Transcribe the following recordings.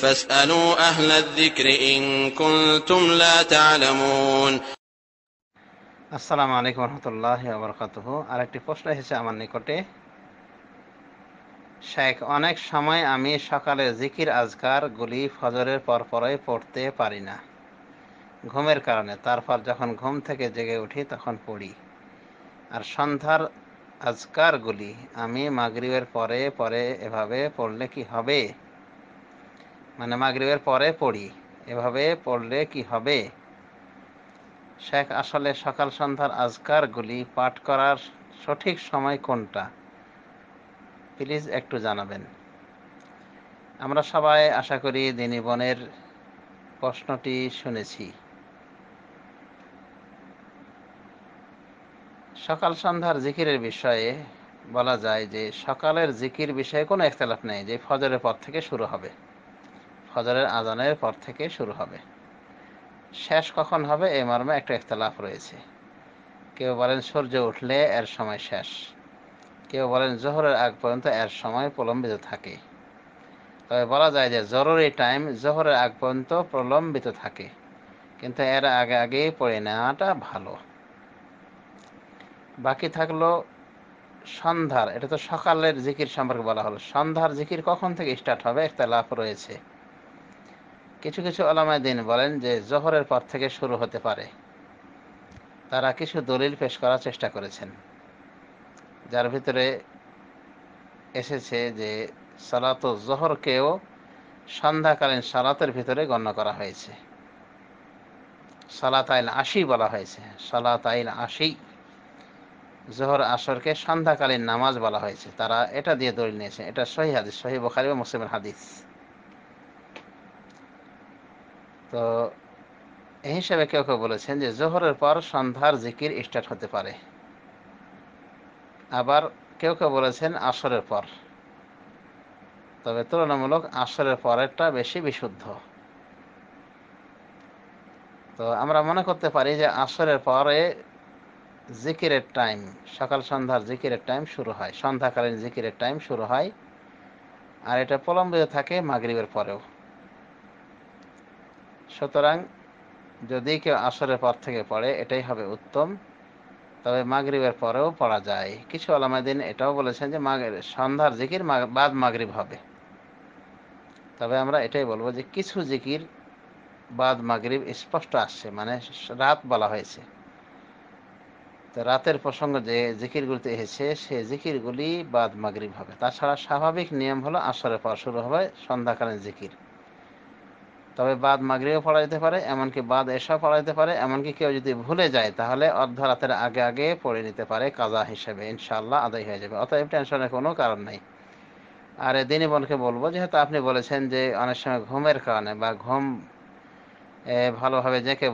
فاسألوا أهل الذكر إن كنتم لا تعلمون। আসসালামু আলাইকুম রহমতুল্লাহি ওয়া বারাকাতুহু। আরেকটি প্রশ্ন এসেছে আমার নিকটে। শেখ, অনেক সময় আমি সকালে জিকির আজকার গুলি ফজরের পরপরই পড়তে পারি না ঘুমের কারণে। তারপর যখন ঘুম থেকে জেগে উঠি তখন পড়ি। আর সন্ধ্যার আজকারগুলি আমি মাগরিবের পরে পরে এভাবে পড়লে কি হবে? মানে মাগরিবের পরে পড়ি, এভাবে পড়লে কি হবে? শেখ, আসলে সকাল সন্ধ্যার আজকারগুলি পাঠ করার সঠিক সময় কোনটা, প্লিজ একটু জানাবেন। আমরা সবাই আশা করি দিনী বোনের প্রশ্নটি শুনেছি। সকাল সন্ধ্যার জিকিরের বিষয়ে বলা যায় যে সকালের জিকির বিষয়ে কোনো ইখতিলাফ নেই যে ফজরের পর থেকে শুরু হবে, ফজরের আজানের পর থেকে শুরু হবে। শেষ কখন হবে এই মর্মে একটা ইখতিলাফ রয়েছে। কেউ বলেন সূর্য উঠলে এর সময় শেষ, কেউ বলেন জোহরের আগ পর্যন্ত এর সময় প্রলম্বিত থাকে। তবে বলা যায় যে জরুরি টাইম জোহরের আগ পর্যন্ত প্রলম্বিত থাকে, কিন্তু এর আগে আগে পড়ে নেওয়াটা ভালো। বাকি থাকলো সন্ধ্যার, এটা তো সকালের জিকির সম্পর্কে বলা হলো। সন্ধ্যার জিকির কখন থেকে স্টার্ট হবে ইখতিলাফ রয়েছে। কিছু কিছু উলামায়ে দ্বীন বলেন যে জোহরের পর থেকে শুরু হতে পারে। তারা কিছু দলিল পেশ করার চেষ্টা করেছেন, যার ভিতরে এসেছে যে সালাতুল জোহরকেও সন্ধ্যাকালীন সালাতের ভিতরে গণ্য করা হয়েছে। সালাতাইল আশি বলা হয়েছে, সালাতাইল আশি। জোহর আসরকে সন্ধ্যাকালীন নামাজ বলা হয়েছে। তারা এটা দিয়ে দলিল নিয়েছে। এটা সহিহ হাদিস, সহিহ বুখারী ও মুসলিমের হাদিস। তো এই হিসেবে কেউ কেউ বলেছেন যে জোহরের পর সন্ধ্যার জিকির স্টার্ট হতে পারে। আবার কেউ কেউ বলেছেন আসরের পর, তবে তুলনামূলক আসরের পরেরটা বেশি বিশুদ্ধ। তো আমরা মনে করতে পারি যে আসরের পরে জিকিরের টাইম, সকাল সন্ধ্যার জিকিরের টাইম শুরু হয়, সন্ধ্যাকালীন জিকিরের টাইম শুরু হয়, আর এটা প্রলম্বিত থাকে মাগরিবের পরেও। সুতরাং যদি কেউ আসরের পর থেকে পড়ে এটাই হবে উত্তম, তবে মাগরিবের পরেও পড়া যায়। কিছু উলামায়ে দ্বীন এটাও বলেছেন যে সন্ধ্যার জিকির বাদ মাগরিব হবে। তবে আমরা এটাই বলবো যে কিছু জিকির বাদ মাগরিব স্পষ্ট আসছে, মানে রাত বলা হয়েছে। তো রাতের প্রসঙ্গ যে জিকিরগুলিতে এসেছে সে জিকিরগুলি বাদ মাগরিব হবে। তাছাড়া স্বাভাবিক নিয়ম হলো আসরের পর শুরু হবে সন্ধ্যাকালীন জিকির। তবে বাদ মাগরিবও পড়া যেতে পারে, এমনকি বাদ এশাও পড়া যেতে পারে। এমনকি কেউ যদি ভুলে যায় তাহলে অর্ধরাতের আগে আগে পড়ে নিতে পারে, কাজা হিসেবে ইনশাআল্লাহ আদায় হয়ে যাবে। অতএব টেনশনের কোনো কারণ নাই। আর দিনী বোনকে বলবো, যেহেতু আপনি বলেছেন যে অনেক সময় ঘুমের কারণে বা ঘুম ভালোভাবে জেঁকে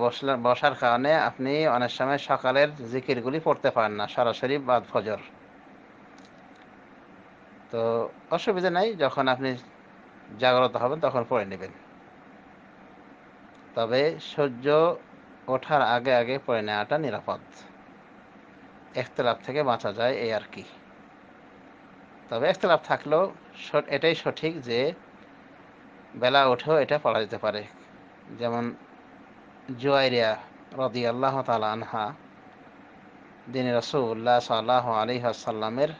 বসার কারণে আপনি অনেক সময় সকালের জিকিরগুলি পড়তে পারেন না সরাসরি বাদ ফজর। তো অসুবিধা নাই, যখন আপনি জাগ্রত হবেন তখন পড়ে নেবেন। তবে সূর্য ওঠার আগে আগে পড়ে নেওয়াটা নিরাপদ, ইখতিলাফ থেকে বাঁচা যায় এই আর কি। তবে ইখতিলাফ থাকলেও এটাই সঠিক যে বেলা উঠেও এটা পড়া যেতে পারে। যেমন জুয়াইরিয়া রাদিয়াল্লাহু তাআলা আনহা দিনে রাসূলুল্লাহ সাল্লাল্লাহু আলাইহি ওয়াসাল্লামের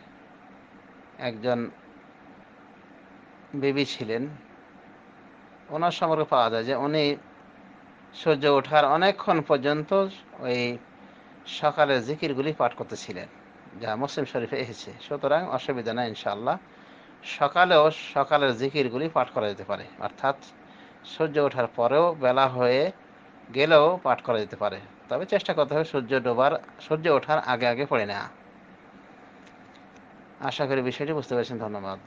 একজন বিবি ছিলেন। ওনার সম্পর্কে পাওয়া যায় যে উনি সূর্য ওঠার অনেকক্ষণ পর্যন্ত ওই সকালের জিকিরগুলি পাঠ করতেছিলেন, যা মুসলিম শরীফে এসেছে। সুতরাং অসুবিধা নাই, ইনশাআল্লাহ সকালেও সকালের জিকিরগুলি পাঠ করা যেতে পারে, অর্থাৎ সূর্য ওঠার পরেও বেলা হয়ে গেলেও পাঠ করা যেতে পারে। তবে চেষ্টা করতে হবে সূর্য ওঠার আগে আগে পড়ে নেওয়া। আশা করি বিষয়টি বুঝতে পেরেছেন। ধন্যবাদ।